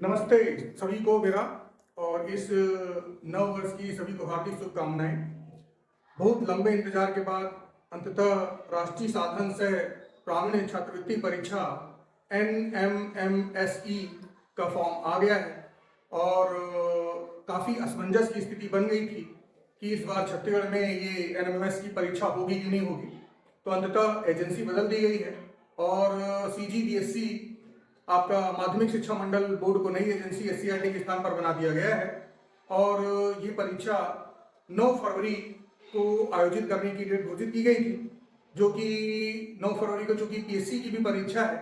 नमस्ते सभी को मेरा और इस नव वर्ष की सभी को हार्दिक शुभकामनाएं। बहुत लंबे इंतजार के बाद अंततः राष्ट्रीय साधन से प्रावीण्य छात्रवृत्ति परीक्षा NMMSE का फॉर्म आ गया है और काफ़ी असमंजस की स्थिति बन गई थी कि इस बार छत्तीसगढ़ में ये NMMS की परीक्षा होगी कि नहीं होगी। तो अंततः एजेंसी बदल दी गई है और CGBSE आपका माध्यमिक शिक्षा मंडल बोर्ड को नई एजेंसी SCRT के स्थान पर बना दिया गया है और ये परीक्षा 9 फरवरी को आयोजित करने की डेट घोषित की गई थी, जो कि 9 फरवरी को चूंकि PSC की भी परीक्षा है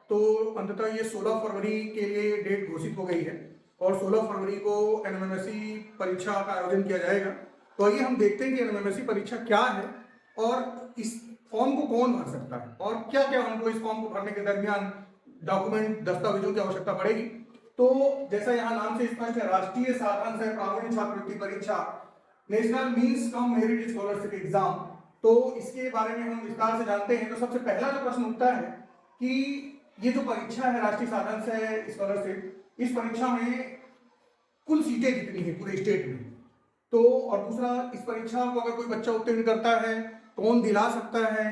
तो अंततः ये 16 फरवरी के लिए डेट घोषित हो गई है और 16 फरवरी को NMMSE परीक्षा का आयोजन किया जाएगा। तो आइए हम देखते हैं कि NMMSE परीक्षा क्या है और इस फॉर्म को कौन भर सकता है और क्या क्या हमको इस फॉर्म को भरने के दरमियान डॉक्यूमेंट दस्तावेजों की आवश्यकता पड़ेगी। तो जैसा यहाँ नाम से स्पष्ट है, राष्ट्रीय साधन से प्रावीण्य छात्रवृत्ति परीक्षा, national means cum merit scholarship exam. तो इसके बारे में हम विस्तार से जानते हैं। तो सबसे पहला जो प्रश्न उठता है कि ये जो परीक्षा है राष्ट्रीय साधन से स्कॉलरशिप, इस परीक्षा में कुल सीटें कितनी है पूरे स्टेट में। तो और दूसरा, इस परीक्षा को अगर कोई बच्चा उत्तीर्ण करता है कौन दिला सकता है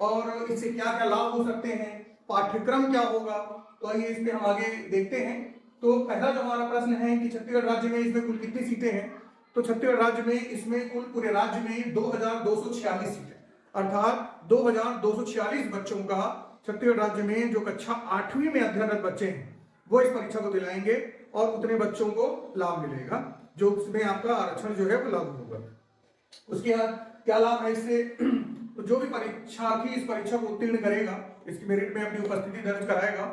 और इससे क्या क्या लाभ हो सकते हैं, पाठ्यक्रम क्या होगा। तो आइए इस पे हम आगे देखते हैं। तो पहला जो हमारा प्रश्न है कि छत्तीसगढ़ राज्य में इसमें कुल कितनी सीटें हैं। तो छत्तीसगढ़ राज्य में इसमें कुल पूरे राज्य में 2246 सीटें, अर्थात 2246 बच्चों का छत्तीसगढ़ राज्य में जो कक्षा 8वीं में अध्ययनरत बच्चे हैं वो इस परीक्षा को दिलाएंगे और उतने बच्चों को लाभ मिलेगा जो उसमें आपका आरक्षण जो है वो लागू होगा। उसके बाद क्या लाभ है इससे, तो जो भी परीक्षार्थी इस परीक्षा को उत्तीर्ण करेगा, इसकी मेरिट में अपनी उपस्थिति दर्ज कराएगा,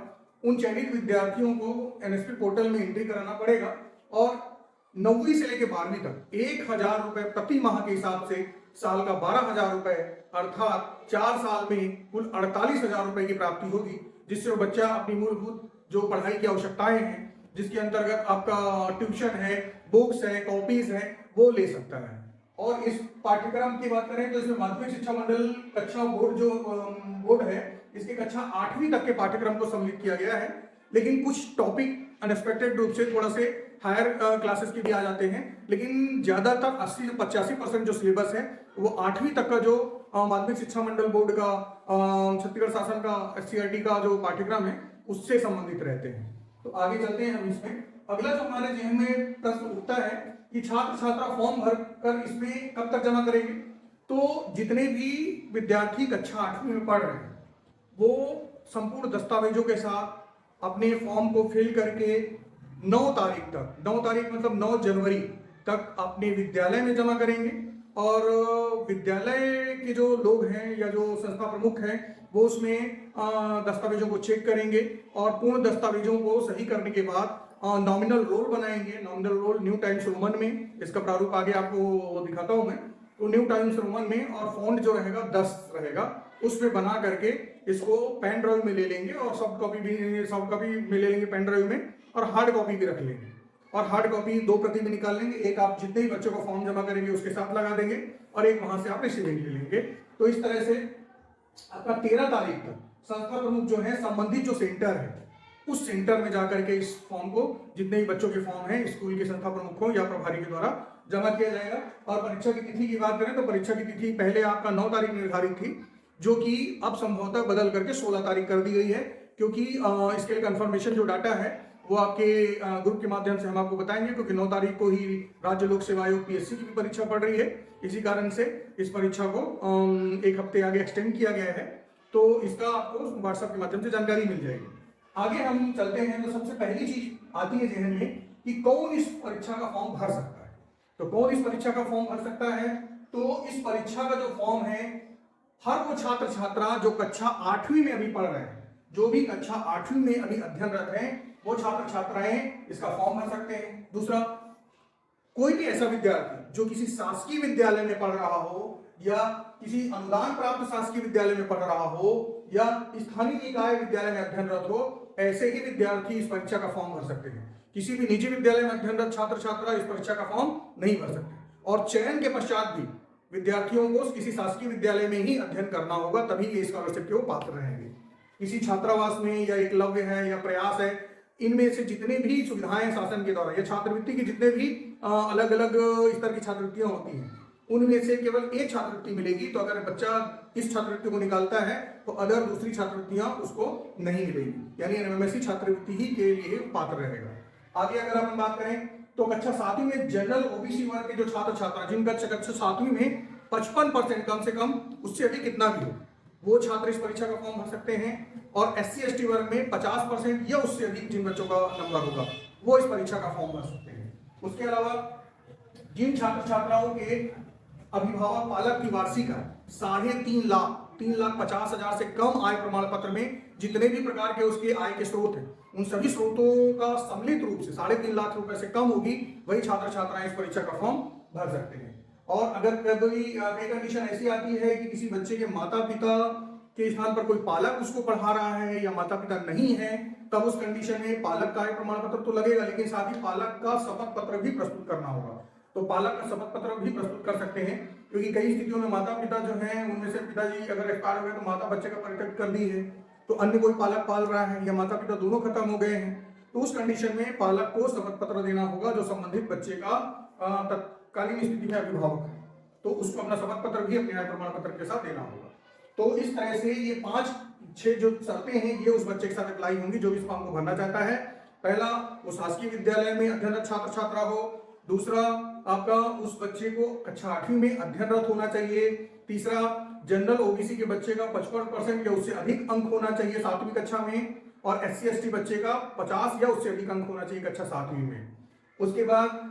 उन चयनित विद्यार्थियों को NSP पोर्टल में एंट्री कराना पड़ेगा और 9वीं से लेकर 12वीं तक 1000 रुपए प्रति माह के हिसाब से साल का 12,000 रुपए, अर्थात 4 साल में कुल 48,000 रुपए की प्राप्ति होगी, जिससे वो बच्चा अपनी मूलभूत जो पढ़ाई की आवश्यकताएं हैं, जिसके अंतर्गत आपका ट्यूशन है, बुक्स है, कॉपीज है, वो ले सकता है। और इस पाठ्यक्रम की बात करें तो इसमें माध्यमिक शिक्षा मंडल कक्षा बोर्ड जो बोर्ड है, इसके कक्षा 8वीं तक के पाठ्यक्रम को सम्मिलित किया गया है, लेकिन कुछ टॉपिक अनएक्सपेक्टेड रूप से थोड़ा से हायर क्लासेस के भी आ जाते हैं, लेकिन ज्यादातर 80 से 85% जो सिलेबस है वो 8वीं तक का जो माध्यमिक शिक्षा मंडल बोर्ड का छत्तीसगढ़ शासन का SCRT का जो पाठ्यक्रम है उससे संबंधित रहते हैं। तो आगे चलते हैं हम इसमें। अगला जो हमारे जहन में प्रश्न उठता है कि छात्र छात्रा फॉर्म भर कर इसमें कब तक जमा करेंगे। तो जितने भी विद्यार्थी कक्षा 8वीं में पढ़ रहे हैं वो संपूर्ण दस्तावेजों के साथ अपने फॉर्म को फिल करके 9 तारीख तक, 9 तारीख मतलब 9 जनवरी तक अपने विद्यालय में जमा करेंगे और विद्यालय के जो लोग हैं या जो संस्था प्रमुख हैं वो उसमें दस्तावेजों को चेक करेंगे और पूर्ण दस्तावेजों को सही करने के बाद नॉमिनल रोल बनाएंगे। Nominal roll New Times Roman में, इसका प्रारूप आगे आपको दिखाता हूं मैं। तो न्यू टाइम्स रोमन में और फॉन्ट जो रहेगा 10 रहेगा, उसमें बना करके इसको पेन ड्राइव में ले लेंगे और सॉफ्ट कॉपी में ले लेंगे पेन ड्राइव में, और हार्ड कॉपी भी रख लेंगे। और हार्ड कॉपी 2 प्रति में निकाल लेंगे, एक आप जितने ही बच्चों को फॉर्म जमा करेंगे उसके साथ लगा देंगे और एक वहां से आप रिसीविंग ले लेंगे। तो इस तरह से आपका 13 तारीख तक संस्था प्रमुख जो है संबंधित जो सेंटर है उस सेंटर में जाकर के इस फॉर्म को, जितने भी बच्चों के फॉर्म हैं, स्कूल के संस्था प्रमुखों या प्रभारी के द्वारा जमा किया जाएगा। और परीक्षा की तिथि की बात करें तो परीक्षा की तिथि पहले आपका 9 तारीख निर्धारित थी, जो कि अब संभवतः बदल करके 16 तारीख कर दी गई है, क्योंकि इसके लिए कंफर्मेशन जो डाटा है वो आपके ग्रुप के माध्यम से हम आपको बताएंगे, क्योंकि 9 तारीख को ही राज्य लोक सेवा आयोग PSC की भी परीक्षा पड़ रही है। इसी कारण से इस परीक्षा को 1 हफ्ते आगे एक्सटेंड किया गया है। तो इसका आपको व्हाट्सएप के माध्यम से जानकारी मिल जाएगी। आगे हम चलते हैं तो सबसे पहली चीज आती है जहन में कि कौन इस परीक्षा का फॉर्म भर सकता है। तो कौन इस परीक्षा का फॉर्म भर सकता है, तो इस परीक्षा का जो फॉर्म है हर वो छात्र छात्रा जो कक्षा 8वीं में अभी पढ़ रहे हैं, जो भी कक्षा 8वीं में अभी अध्ययनरत हैं, वो छात्र छात्राएं इसका फॉर्म भर सकते हैं। दूसरा, कोई भी ऐसा विद्यार्थी जो किसी शासकीय विद्यालय में पढ़ रहा हो या किसी अनुदान प्राप्त शासकीय विद्यालय में पढ़ रहा हो या स्थानीय निकाय विद्यालय में अध्ययनरत हो, ऐसे ही विद्यार्थी इस परीक्षा का फॉर्म भर सकते हैं। किसी भी निजी विद्यालय में अध्ययनरत छात्र छात्रा इस परीक्षा का फॉर्म नहीं भर सकते। और चयन के पश्चात भी विद्यार्थियों को किसी शासकीय विद्यालय में ही अध्ययन करना होगा, तभी ये स्कॉलरशिप के वो पात्र रहेंगे। किसी छात्रावास में या एकलव्य है या प्रयास है, इनमें से जितने भी सुविधाएं शासन के द्वारा या छात्रवृत्ति की जितने भी अलग अलग स्तर की छात्रवृत्तियां होती हैं, उनमें से केवल एक छात्रवृत्ति मिलेगी। तो अगर बच्चा इस छात्रवृत्ति को निकालता है तो अदर दूसरी छात्रवृत्तियां उसको नहीं मिलेगी, यानी एनएमएमएससी छात्रवृत्ति ही के लिए पात्र रहेगा। आगे अगर हम बात करें तो कक्षा 7वीं में जनरल ओबीसी वर्ग के जो छात्र छात्रा जिनका कक्षा 7वीं में 55% कम से कम, उससे अधिक कितना भी हो, वो छात्र इस परीक्षा का फॉर्म भर सकते हैं। और SC ST वर्ग में 50% या उससे अधिक जिन बच्चों का नंबर होगा वो इस परीक्षा का फॉर्म भर सकते हैं। उसके अलावा जिन छात्र छात्राओं के अभिभावक पालक की वार्षिक आय 3,50,000 से कम आय प्रमाण पत्र में जितने भी प्रकार के उसके आय के स्रोत हैं, उन सभी स्रोतों का सम्मिलित रूप से 3.5 लाख रुपए से कम होगी, वही छात्र छात्राएं इस परीक्षा का फॉर्म भर सकते हैं। और अगर कभी कई कंडीशन ऐसी आती है कि किसी बच्चे के माता पिता के स्थान पर कोई पालक उसको पढ़ा रहा है या माता पिता नहीं है, तब उस कंडीशन में पालक का आय प्रमाण पत्र तो लगेगा, लेकिन साथ ही पालक का शपथ पत्र भी प्रस्तुत करना होगा। तो पालक का शपथ पत्र भी प्रस्तुत कर सकते हैं, क्योंकि कई स्थितियों में माता पिता जो हैं उनमें से पिताजी अगर एक्सपायर हो गए तो माता बच्चे का परित्यक्त कर दी है, तो अन्य कोई पालक पाल रहा है या माता पिता दोनों खत्म हो गए हैं, तो उस कंडीशन में पालक को शपथ पत्र देना होगा जो संबंधित बच्चे का तत्कालीन स्थिति में अभिभावक है, तो उसको अपना शपथ पत्र भी अपने आय प्रमाण पत्र के साथ देना होगा। तो इस तरह से ये 5-6 जो शर्तें हैं ये उस बच्चे के साथ अप्लाई होंगी जो इस फॉर्म को भरना चाहता है। पहला, वो शासकीय विद्यालय में अध्ययनरत छात्र छात्रा हो। दूसरा, आपका उस बच्चे को कक्षा 8वीं में अध्ययनरत होना चाहिए। तीसरा, जनरल ओबीसी के बच्चे का 55% या उससे अधिक अंक होना चाहिए 7वीं कक्षा में, और SC ST बच्चे का 50 या उससे अधिक अंक होना चाहिए कक्षा 7वीं में। उसके बाद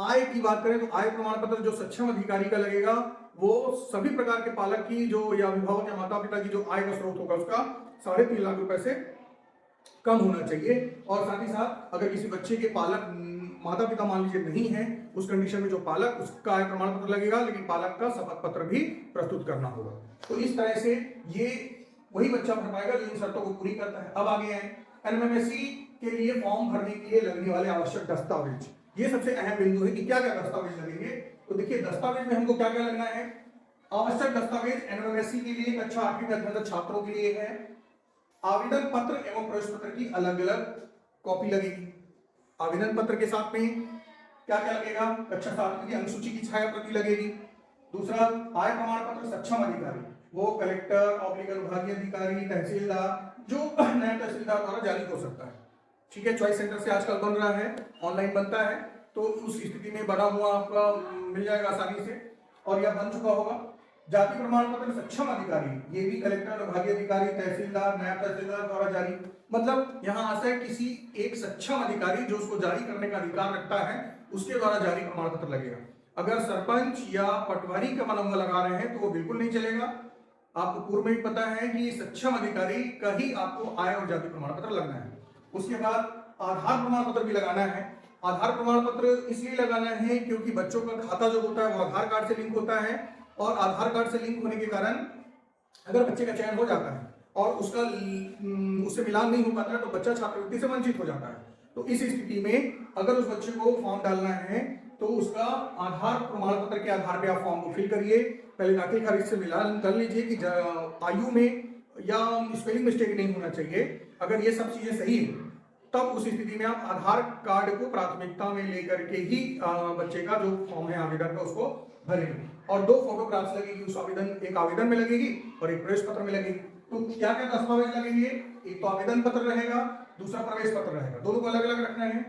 आय की बात करें तो आय प्रमाण पत्र जो सक्षम अधिकारी का लगेगा वो सभी प्रकार के पालक की जो या अभिभावक या माता पिता की जो आय का स्रोत होगा उसका 3.5 लाख रुपए से कम होना चाहिए। और साथ ही साथ अगर किसी बच्चे के पालक माता पिता मान लीजिए नहीं है, उस कंडीशन में जो पालक उसका आय प्रमाण पत्र लगेगा, लेकिन पालक का शपथ पत्र भी प्रस्तुत करना होगा। तो इस तरह से ये वही बच्चा भर पाएगा जो इन शर्तों को पूरी करता है। अब आगे है एनएमएमएससी के लिए फॉर्म भरने के लिए लगने वाले आवश्यक दस्तावेज। ये सबसे अहम बिंदु है कि क्या क्या दस्तावेज लगेंगे। तो देखिए, दस्तावेज में हमको क्या क्या लगना है। आवश्यक दस्तावेज एनएमएमएससी के लिए कक्षा 8वीं में अध्ययनरत छात्रों के लिए है, आवेदन पत्र एवं प्रवेश पत्र की अलग अलग कॉपी लगेगी। आवेदन पत्र के साथ में क्या क्या लगेगा, कक्षा 7वीं की अंकसूची की छाया प्रति लगेगी। दूसरा, आय प्रमाण पत्र सक्षम अधिकारी, वो कलेक्टर, अनुभागीय अधिकारी, तहसीलदार, जो नया तहसीलदार द्वारा जारी हो सकता है। ठीक है, चॉइस सेंटर से आजकल बन रहा है, ऑनलाइन बनता है, तो उस स्थिति में बना हुआ आपका मिल जाएगा आसानी से, और यह बन चुका होगा। जाति प्रमाण पत्र सक्षम अधिकारी, ये भी कलेक्टर, अनुभागीय अधिकारी, तहसीलदार, नायब तहसीलदार द्वारा जारी। मतलब यहाँ आशय किसी एक सक्षम अधिकारी जो उसको जारी करने का अधिकार रखता है उसके द्वारा जारी प्रमाण पत्र लगेगा। अगर सरपंच या पटवारी का बना हुआ लगा रहे हैं तो वो बिल्कुल नहीं चलेगा। आपको पूर्व में भी पता है कि सक्षम अधिकारी का ही आपको आय और जाति प्रमाण पत्र लगना है। उसके बाद आधार प्रमाण पत्र भी लगाना है। आधार प्रमाण पत्र इसलिए लगाना है क्योंकि बच्चों का खाता जो होता है वो आधार कार्ड से लिंक होता है, और आधार कार्ड से लिंक होने के कारण अगर बच्चे का चयन हो जाता है और उसका उससे मिलान नहीं हो पाता है तो बच्चा छात्रवृत्ति से वंचित हो जाता है। तो इस स्थिति में अगर उस बच्चे को फॉर्म डालना है तो उसका आधार प्रमाण पत्र के आधार पर आप फॉर्म को फिल करिए। पहले दाखिल खारिज से मिलान कर लीजिए कि आयु में या स्पेलिंग मिस्टेक नहीं होना चाहिए। अगर ये सब चीजें सही है तब उस स्थिति में आप आधार कार्ड को प्राथमिकता में लेकर के ही बच्चे का जो फॉर्म है आवेदन का उसको भरेंगे। और 2 फोटोग्राफ्स लगेगी उस आवेदन, एक आवेदन में लगेगी और एक प्रवेश पत्र में लगेगी। तो क्या क्या दस्तावेज लगेंगे, एक तो आवेदन पत्र रहेगा, दूसरा प्रवेश पत्र रहेगा, दोनों को अलग अलग रखना है।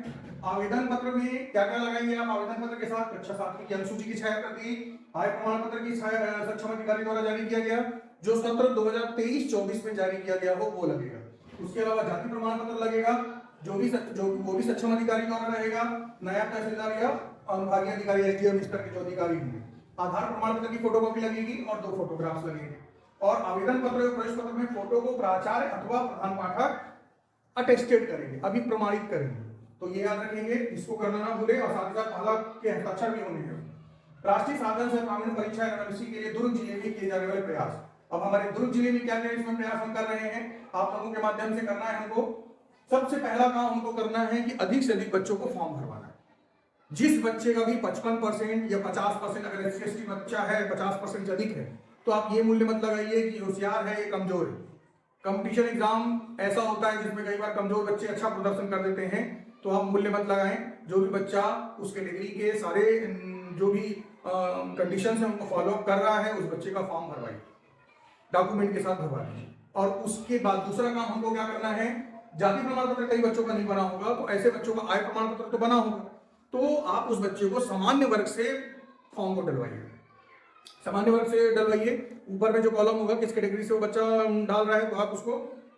आवेदन पत्र में क्या क्या लगाएंगे आप, आवेदन पत्र के साथ कक्षा 7वीं की अनुसूची की छाया प्रति, आय प्रमाण पत्र की छाया सक्षम अधिकारी द्वारा जारी किया गया जो सत्र 2023-24 में जारी किया गया हो वो लगेगा। उसके अलावा जाति प्रमाण पत्र लगेगा जो वो भी सक्षम अधिकारी द्वारा रहेगा, नायब तहसीलदार या अनुभागीय अधिकारी SDM स्तर के जो अधिकारी होंगे। आधार प्रमाण पत्र की फोटोकॉपी लगेगी और 2 फोटोग्राफ्स लगेंगे। और आवेदन पत्र और प्रवेश पत्र में फोटो को प्राचार्य अथवा प्रधान पाठक अटेस्टेड करेंगे, अभी प्रमाणित करेंगे। तो ये याद रखेंगे, इसको करना ना भूले। और साथ ही साथ पालक के हस्ताक्षर भी होने हैं। राष्ट्रीय साधन से ग्रामीण परीक्षा एनएमएमएससी के लिए दुर्ग जिले में किए जाने वाले प्रयास। अब हमारे दुर्ग जिले में क्या क्या इसमें प्रयास हम कर रहे हैं, आप लोगों के माध्यम से करना है हमको। सबसे पहला काम हमको करना है कि अधिक से अधिक बच्चों को फॉर्म भरवाना है। जिस बच्चे का भी 55% या 50%, अगर SC ST बच्चा है 50% से अधिक है तो आप ये मूल्य मत लगाइए कि होशियार है ये कमजोर है। कंपटीशन एग्जाम ऐसा होता है जिसमें कई बार कमजोर बच्चे अच्छा प्रदर्शन कर देते हैं, तो आप मूल्य मत लगाएं। जो भी बच्चा उस कैटेगरी के सारे जो भी कंडीशन है उनको फॉलो कर रहा है, उस बच्चे का फॉर्म भरवाइए, डॉक्यूमेंट के साथ भरवा दीजिए। और उसके बाद दूसरा काम हमको क्या करना है, जाति प्रमाण पत्र कई बच्चों का नहीं बना होगा, तो ऐसे बच्चों का आय प्रमाण पत्र तो बना होगा, तो आप उस बच्चे को सामान्य वर्ग से फॉर्म को डलवाइए, सामान्य वर्ग से डलवाइए। ऊपर में जो कॉलम होगा किस कैटेगरी से वो बच्चा डाल रहा है, तो आप उसको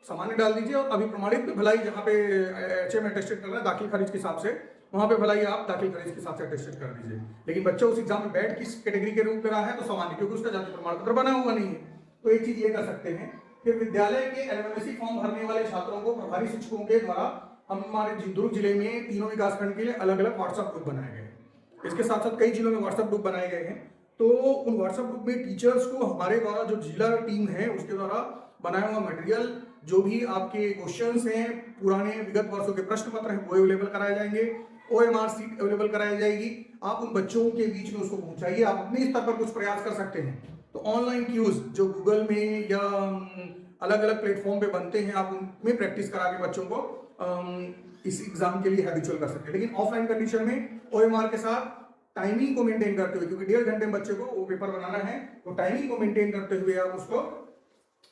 सामान्य डाल दीजिए। और अभी प्रमाणित भलाई जहाँ पे HM अटेस्टेड कर रहा है दाखिल खारिज के हिसाब से, वहां पे भलाई आप दाखिल खारिज के हिसाब से अटेस्टेड कर दीजिए। लेकिन बच्चा उस एग्जाम में बैठ किस कैटेगरी के रूप में रहा है, तो सामान्य, क्योंकि उसका जाति प्रमाण पत्र बना हुआ नहीं है। तो एक चीज ये कर सकते हैं। फिर विद्यालय के एनएमएमएससी फॉर्म भरने वाले छात्रों को प्रभारी शिक्षकों के द्वारा हमारे दुर्ग जिले में तीनों विकासखंड के लिए अलग अलग व्हाट्सएप ग्रुप बनाए गए हैं। इसके साथ साथ कई जिलों में व्हाट्सएप ग्रुप बनाए गए हैं। तो उन व्हाट्सएप ग्रुप में टीचर्स को हमारे द्वारा जो जिला टीम है उसके द्वारा बनाया हुआ मटेरियल, जो भी आपके क्वेश्चंस हैं, पुराने विगत वर्षों के प्रश्न पत्र हैं, वो अवेलेबल कराए जाएंगे। OMR सीट अवेलेबल कराई जाएगी। आप उन बच्चों के बीच में उसको पहुंचाइए। आप अपने स्तर पर कुछ प्रयास कर सकते हैं। तो ऑनलाइन क्यूज जो गूगल में या अलग अलग प्लेटफॉर्म पे बनते हैं, आप उनमें प्रैक्टिस करा के बच्चों को इस एग्जाम के लिए हैबिचुअल कर सकते हैं। लेकिन ऑफलाइन कंडीशन में OMR के साथ टाइमिंग को मेंटेन करते हुए, क्योंकि 1.5 घंटे में बच्चे को वो पेपर बनाना है, तो टाइमिंग को मेंटेन करते हुए आप उसको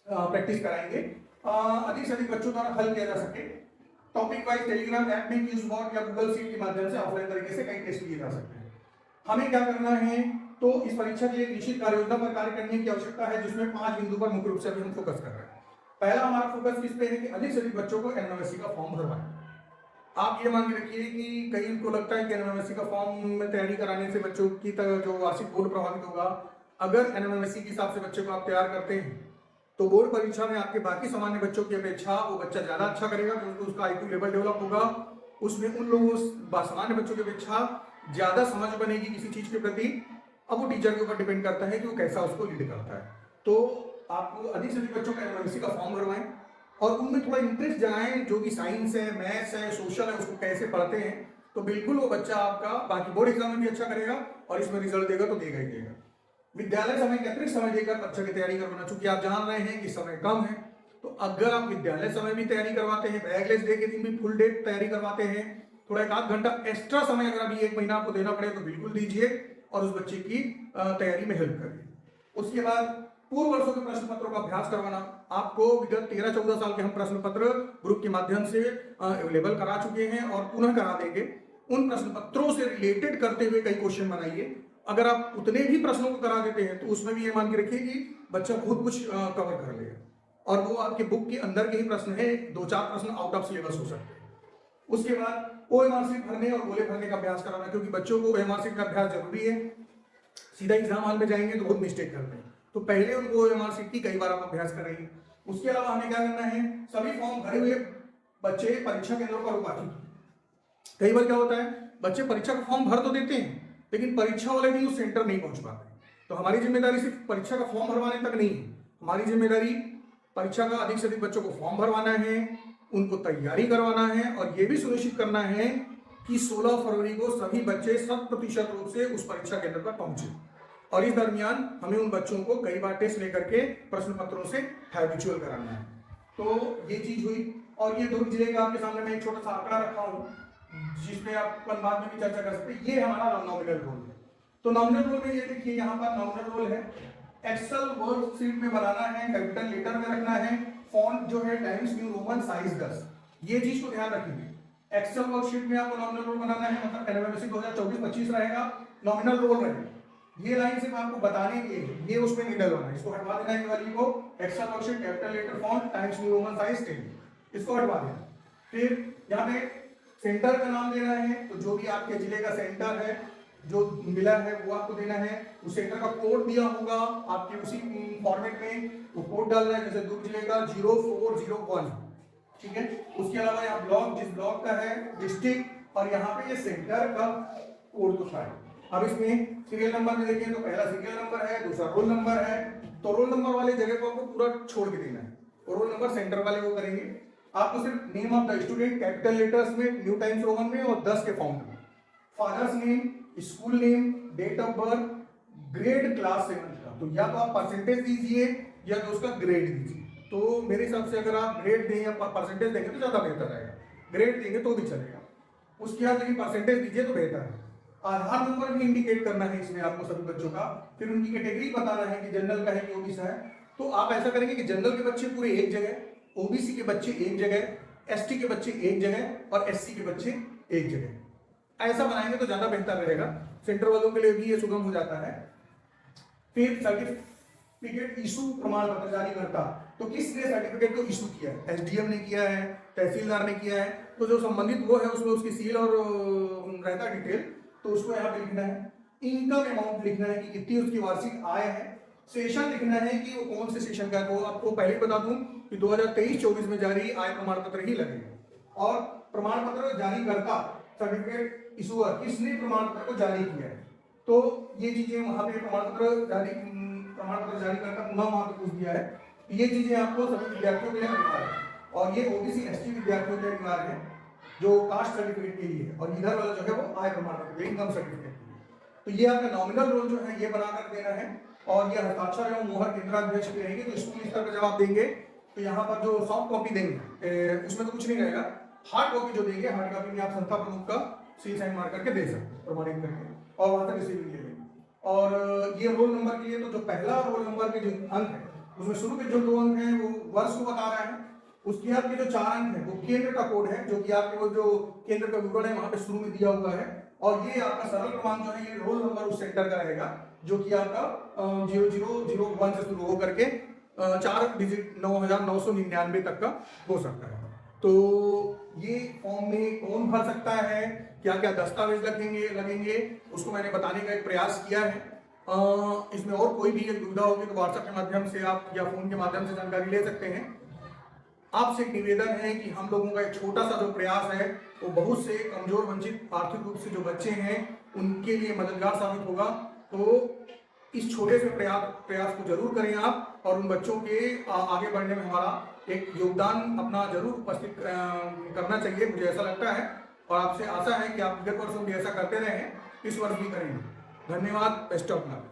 प्रैक्टिस कराएंगे, अधिक से अधिक बच्चों द्वारा हल किया जा सके। टॉपिक वाइज टेलीग्राम ऐप में क्यूज बॉट या गूगल शीट के माध्यम से ऑफलाइन तरीके से कई टेस्ट किए जा सकते हैं। हमें क्या करना है, तो इस परीक्षा के लिए एक निश्चित कार्य योजना पर कार्य करने की आवश्यकता है, जिसमें 5 बिंदु पर मुख्य रूप से अभी हम फोकस कर रहे हैं। पहला हमारा फोकस किस पे है कि अधिक से अधिक बच्चों को एनएमएमएससी का फॉर्म भरवाएं। आप ये मान के रखिए कि कई को लगता है कि एनएमएमएससी का फॉर्म में तैयारी कराने से बच्चों की जो वार्षिक बोर्ड प्रभावित होगा। अगर एनएमएमएससी के हिसाब से बच्चे को आप तैयार करते हैं, तो बोर्ड परीक्षा में आपके बाकी सामान्य बच्चों की अपेक्षा वो बच्चा ज्यादा अच्छा करेगा, क्योंकि उसका IQ लेवल डेवलप होगा। उसमें उन लोगों सामान्य बच्चों की अपेक्षा ज्यादा समझ बनेगी किसी चीज के प्रति। अब वो टीचर के ऊपर डिपेंड करता है कि वो कैसा उसको लीड करता है। तो आप अधिक से अधिक बच्चों का एनएमएमएससी का फॉर्म भरवाएं और उनमें थोड़ा इंटरेस्ट जगाएं। जो भी साइंस है, मैथ्स है, सोशल है, उसको कैसे पढ़ते हैं, तो बिल्कुल वो बच्चा आपका बाकी बोर्ड एग्जाम में भी अच्छा करेगा और इसमें रिजल्ट देगा तो देगा ही देगा। विद्यालय समय के अतिरिक्त समय देकर परीक्षा की तैयारी करवाना, चूंकि आप जान रहे हैं कि समय कम है, तो अगर आप विद्यालय समय भी तैयारी करवाते हैं, बैकलेस डे के दिन भी फुल डे तैयारी करवाते हैं, थोड़ा 1 आध घंटा एक्स्ट्रा समय अगर अभी 1 महीना आपको देना पड़े तो बिल्कुल दीजिए और उस बच्चे की तैयारी में हेल्प करिए। उसके बाद पूर्व वर्षों के प्रश्न पत्रों का अभ्यास करवाना। आपको विगत 13-14 साल के हम प्रश्न पत्र ग्रुप के माध्यम से अवेलेबल करा चुके हैं और पुनः करा देंगे। उन प्रश्न पत्रों से रिलेटेड करते हुए कई क्वेश्चन बनाइए। अगर आप उतने भी प्रश्नों को करा देते हैं तो उसमें भी ये मान के रखिए कि बच्चा बहुत कुछ कवर कर लेगा और वो आपके बुक के अंदर के ही प्रश्न है, 2-4 प्रश्न आउट ऑफ सिलेबस हो सकते हैं। उसके बाद OMR शीट भरने और गोले भरने का अभ्यास कराना, क्योंकि बच्चों को OMR शीट का अभ्यास जरूरी है। सीधा एग्जाम हॉल में जाएंगे तो बहुत मिस्टेक करते हैं, तो पहले उनको OMR शीट की कई बार आप अभ्यास कराइए। उसके अलावा हमें क्या करना है, सभी फॉर्म भरे हुए बच्चे परीक्षा केंद्रों पर उपस्थित। कई बार क्या होता है, बच्चे परीक्षा का फॉर्म भर तो देते हैं लेकिन परीक्षा वाले दिन उस सेंटर नहीं पहुंच पाते। तो हमारी जिम्मेदारी सिर्फ परीक्षा का फॉर्म भरवाने तक नहीं है, हमारी जिम्मेदारी परीक्षा का अधिक से अधिक बच्चों को फॉर्म भरवाना है, उनको तैयारी करवाना है और यह भी सुनिश्चित करना है कि 16 फरवरी को सभी बच्चे 100% रूप से उस परीक्षा केंद्र पर पहुंचे। और इस दरमियान हमें उन बच्चों को कई बार टेस्ट लेकर के प्रश्न पत्रों से हैबिचुअल कराना है। तो ये चीज हुई। और ये दुर्ग जिले का आपके सामने मैं एक छोटा सा आंकड़ा रखा हूं, जिसमें आप बाद में भी चर्चा कर सकते हैं। ये हमारा नॉमिनल रोल है। तो नॉमिनल रोल में ये देखिए, यहाँ पर नॉमिनल रोल है, एक्सेल वर्कशीट में बनाना है, कैपिटल लेटर में रखना है, फॉन्ट जो है टाइम्स न्यू रोमन साइज 10। ये चीज को ध्यान रखिए। एक्सेल वर्कशीट में आपको नॉमिनल रोल बनाना है, मतलब एनएमएमएससी 2024-25 रहेगा, नॉमिनल रोल रहेगा। ये लाइन सिर्फ आपको बताने के लिए, ये उसमें नहीं डलवाना है, इसको हटवा देना है। ये वाली को Excel worksheet capital letter font Times New Roman size 10, इसको हटवा देना। फिर यहाँ पे सेंटर का नाम देना है, तो जो भी आपके जिले का सेंटर है जो मिला है वो आपको देना है। उस सेंटर का कोड दिया होगा आपके उसी फॉर्मेट में, वो कोड डालना है, जैसे दुर्ग जिले का 0401, ठीक है। उसके अलावा यहाँ ब्लॉक, जिस ब्लॉक का है, डिस्ट्रिक्ट, और यहाँ पे ये सेंटर का कोड तो है। अब इसमें सीरियल नंबर में देखिए तो पहला सीरियल नंबर है, दूसरा रोल नंबर है। तो रोल नंबर वाले जगह को आपको पूरा छोड़ के देना है, रोल नंबर सेंटर वाले को करेंगे। आपको सिर्फ name of the student capital letters में, न्यू टाइम्स रोमन में और 10 के फॉन्ट में, father's name, school name, date of birth, grade class 7 का, तो या तो आप परसेंटेज दीजिए या तो उसका ग्रेड दीजिए। तो मेरे हिसाब से अगर आप ग्रेड दें या परसेंटेज देंगे तो ज़्यादा बेहतर रहेगा। ग्रेड देंगे तो भी चलेगा, उसके बाद लेकिन परसेंटेज दीजिए तो बेहतर है। आधार नंबर भी इंडिकेट करना है इसमें आपको सभी बच्चों का, फिर उनकी कैटेगरी बताना है कि जनरल का है कि ओबीसी है। तो आप ऐसा करेंगे कि जनरल के बच्चे पूरे एक जगह, ओबीसी के बच्चे एक जगह, एसटी के बच्चे एक जगह और एससी के बच्चे एक जगह। ऐसा बनाएंगे तो ज्यादा बेहतर रहेगा, सेंटर वालों के लिए भी ये सुगम हो जाता है। फिर सर्टिफिकेट इशू प्रमाण पत्र जारी करता, तो किसने सर्टिफिकेट को इशू किया है? एसडीएम ने किया है, तहसीलदार ने किया है, तो जो संबंधित वो है उसमें उसकी सील और रहता डिटेल, तो उसको यहाँ पे लिखना है। इनकम अमाउंट लिखना है कि कितनी उसकी वार्षिक आय है। सेशन लिखना है कि वो कौन से सेशन का है। तो आपको पहले बता दूं कि 2023-24 में जारी आय प्रमाण पत्र ही लगेगा। और प्रमाण पत्र जारी करता, सर्टिफिकेट इशूअर, किसने प्रमाण पत्र को जारी किया है, तो ये चीजें वहां पे प्रमाण पत्र जारी करता पुनः वहां पे पूछ दिया है। ये चीजें आपको सभी विद्यार्थियों के लिए अनिवार्य है, और ये ओबीसी एसटी विद्यार्थियों के लिए अनिवार्य है जो कास्ट सर्टिफिकेट के लिए है, और इधर वाला जो है वो आय प्रमाण पत्र, इनकम सर्टिफिकेट के लिए। तो ये आपका नॉमिनल रोल जो है ये बनाकर देना है, और ये हस्ताक्षर एवं मोहर केंद्राध्यक्ष की रहेगी। तो स्कूल स्तर पर जब आप देंगे तो यहाँ पर जो सॉफ्ट कॉपी देंगे उसमें तो कुछ नहीं रहेगा, हार्ड कॉपी जो देंगे, हार्ड कॉपी में आप संस्था प्रमुख का सील साइन मार करके दे सकते हैं प्रमाणित करके, और वहां तक रिसीविंग ले लेंगे। और ये रोल नंबर के लिए तो जो पहला रोल नंबर के जो अंक है उसमें शुरू के जो 2 अंक हैं वो वर्ष को बता रहा है, उसके बाद के जो 4 अंक है वो केंद्र का कोड है, जो कि आपके वो जो केंद्र का विवरण है वहां पे शुरू में दिया हुआ है। और ये आपका सरल क्रमांक जो है ये रोल नंबर उस सेंटर का रहेगा, जो कि आपका 0001 से शुरू होकर के 4 डिजिट 9999 तक का हो सकता है। तो ये फॉर्म में कौन भर सकता है, क्या क्या दस्तावेज लगेंगे उसको मैंने बताने का एक प्रयास किया है। इसमें और कोई भी एक दुविधा होगी तो व्हाट्सएप के माध्यम से आप या फोन के माध्यम से जानकारी ले सकते हैं। आपसे एक निवेदन है कि हम लोगों का एक छोटा सा जो प्रयास है वो बहुत से कमजोर वंचित आर्थिक रूप से जो बच्चे हैं उनके लिए मददगार साबित होगा। तो इस छोटे से प्रयास को जरूर करें आप, और उन बच्चों के आगे बढ़ने में हमारा एक योगदान अपना जरूर उपस्थित करना चाहिए, मुझे ऐसा लगता है। और आपसे आशा है कि आप विगत वर्षों भी ऐसा करते रहें, इस वर्ष भी करेंगे। धन्यवाद, बेस्ट ऑफ लक।